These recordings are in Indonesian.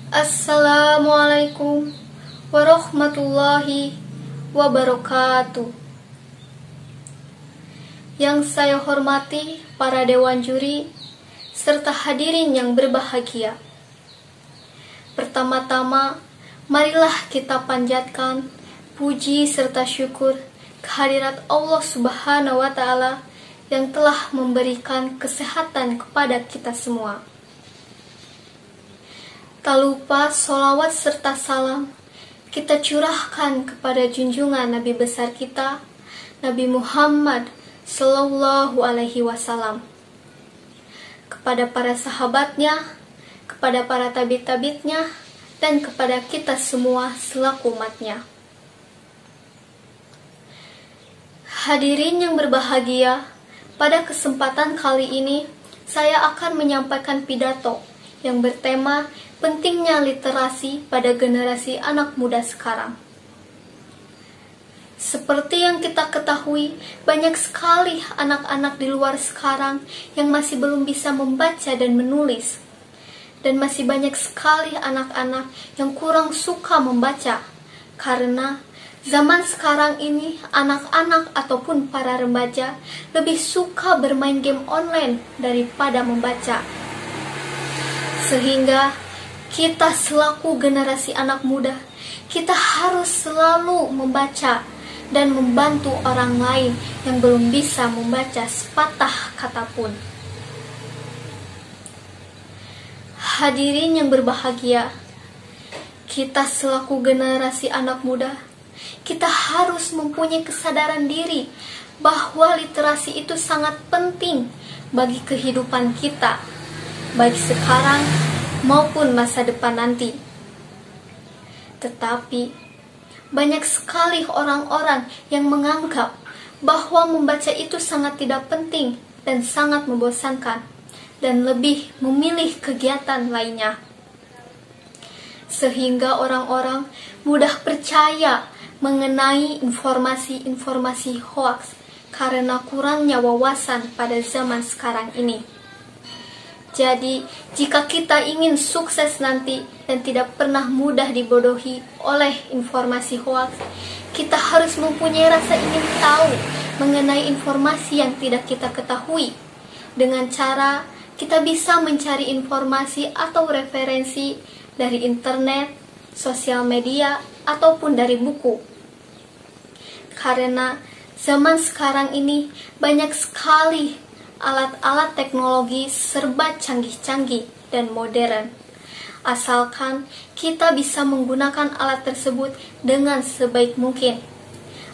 Assalamualaikum warahmatullahi wabarakatuh. Yang saya hormati para dewan juri serta hadirin yang berbahagia. Pertama-tama, marilah kita panjatkan puji serta syukur kehadirat Allah Subhanahu wa Ta'ala yang telah memberikan kesehatan kepada kita semua. Tak lupa sholawat serta salam kita curahkan kepada junjungan Nabi besar kita, Nabi Muhammad Sallallahu Alaihi Wasallam, kepada para sahabatnya, kepada para tabib-tabibnya, dan kepada kita semua selaku umatnya. Hadirin yang berbahagia, pada kesempatan kali ini saya akan menyampaikan pidato yang bertema pentingnya literasi pada generasi anak muda sekarang. Seperti yang kita ketahui, banyak sekali anak-anak di luar sekarang yang masih belum bisa membaca dan menulis. Dan masih banyak sekali anak-anak yang kurang suka membaca. Karena zaman sekarang ini, anak-anak ataupun para remaja lebih suka bermain game online daripada membaca. Sehingga kita selaku generasi anak muda, kita harus selalu membaca dan membantu orang lain yang belum bisa membaca sepatah kata pun. Hadirin yang berbahagia, kita selaku generasi anak muda, kita harus mempunyai kesadaran diri bahwa literasi itu sangat penting bagi kehidupan kita, baik sekarang maupun masa depan nanti. Tetapi banyak sekali orang-orang yang menganggap bahwa membaca itu sangat tidak penting dan sangat membosankan, dan lebih memilih kegiatan lainnya. Sehingga orang-orang mudah percaya mengenai informasi-informasi hoaks karena kurangnya wawasan pada zaman sekarang ini. Jadi, jika kita ingin sukses nanti dan tidak pernah mudah dibodohi oleh informasi hoaks, kita harus mempunyai rasa ingin tahu mengenai informasi yang tidak kita ketahui. Dengan cara kita bisa mencari informasi atau referensi dari internet, sosial media, ataupun dari buku. Karena zaman sekarang ini banyak sekali alat-alat teknologi serba canggih-canggih dan modern. Asalkan kita bisa menggunakan alat tersebut dengan sebaik mungkin,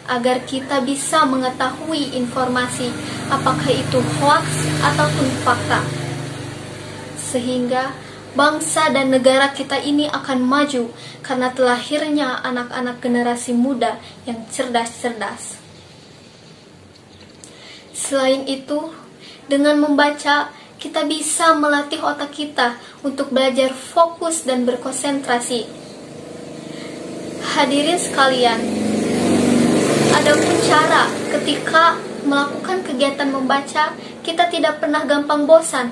agar kita bisa mengetahui informasi apakah itu hoax ataupun fakta. Sehingga bangsa dan negara kita ini akan maju karena terlahirnya anak-anak generasi muda yang cerdas-cerdas. Selain itu, dengan membaca, kita bisa melatih otak kita untuk belajar fokus dan berkonsentrasi. Hadirin sekalian, ada pun cara ketika melakukan kegiatan membaca, kita tidak pernah gampang bosan,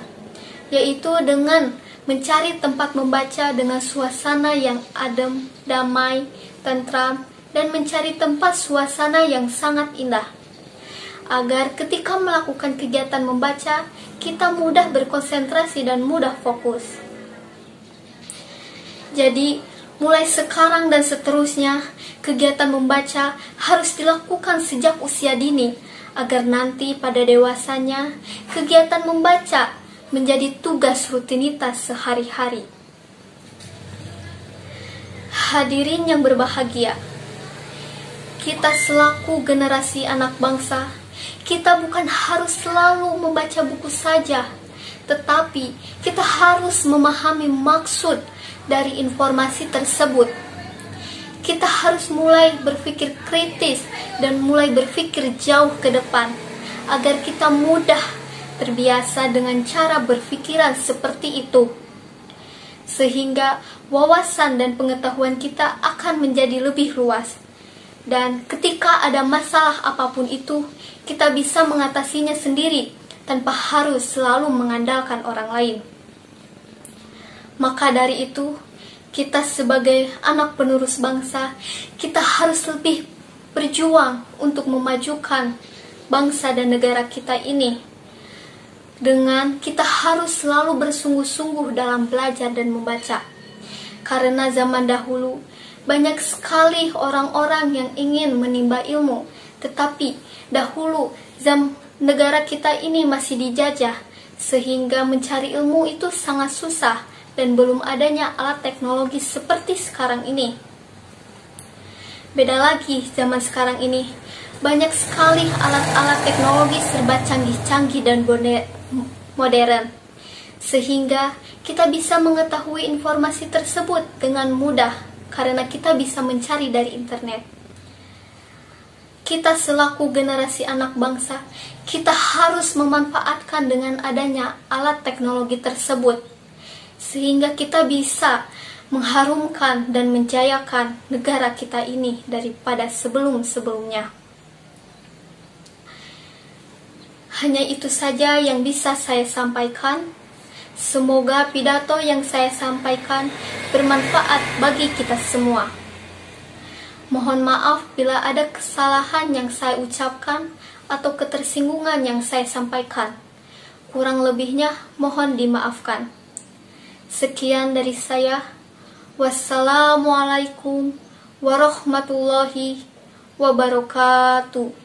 yaitu dengan mencari tempat membaca dengan suasana yang adem, damai, tentram, dan mencari tempat suasana yang sangat indah. Agar ketika melakukan kegiatan membaca, kita mudah berkonsentrasi dan mudah fokus. Jadi, mulai sekarang dan seterusnya, kegiatan membaca harus dilakukan sejak usia dini, agar nanti pada dewasanya, kegiatan membaca menjadi tugas rutinitas sehari-hari. Hadirin yang berbahagia, kita selaku generasi anak bangsa, kita bukan harus selalu membaca buku saja, tetapi kita harus memahami maksud dari informasi tersebut. Kita harus mulai berpikir kritis dan mulai berpikir jauh ke depan, agar kita mudah terbiasa dengan cara berpikiran seperti itu. Sehingga wawasan dan pengetahuan kita akan menjadi lebih luas. Dan ketika ada masalah apapun itu, kita bisa mengatasinya sendiri tanpa harus selalu mengandalkan orang lain. Maka dari itu, Kita sebagai anak penerus bangsa, kita harus lebih berjuang untuk memajukan bangsa dan negara kita ini. Dengan kita harus selalu bersungguh-sungguh dalam belajar dan membaca. Karena zaman dahulu, banyak sekali orang-orang yang ingin menimba ilmu. Tetapi dahulu negara kita ini masih dijajah, sehingga mencari ilmu itu sangat susah dan belum adanya alat teknologi seperti sekarang ini. Beda lagi zaman sekarang ini, banyak sekali alat-alat teknologi serba canggih-canggih dan modern, sehingga kita bisa mengetahui informasi tersebut dengan mudah karena kita bisa mencari dari internet. Kita selaku generasi anak bangsa, kita harus memanfaatkan dengan adanya alat teknologi tersebut, sehingga kita bisa mengharumkan dan menjayakan negara kita ini daripada sebelum-sebelumnya. Hanya itu saja yang bisa saya sampaikan. Semoga pidato yang saya sampaikan bermanfaat bagi kita semua. Mohon maaf bila ada kesalahan yang saya ucapkan atau ketersinggungan yang saya sampaikan. Kurang lebihnya mohon dimaafkan. Sekian dari saya. Wassalamualaikum warahmatullahi wabarakatuh.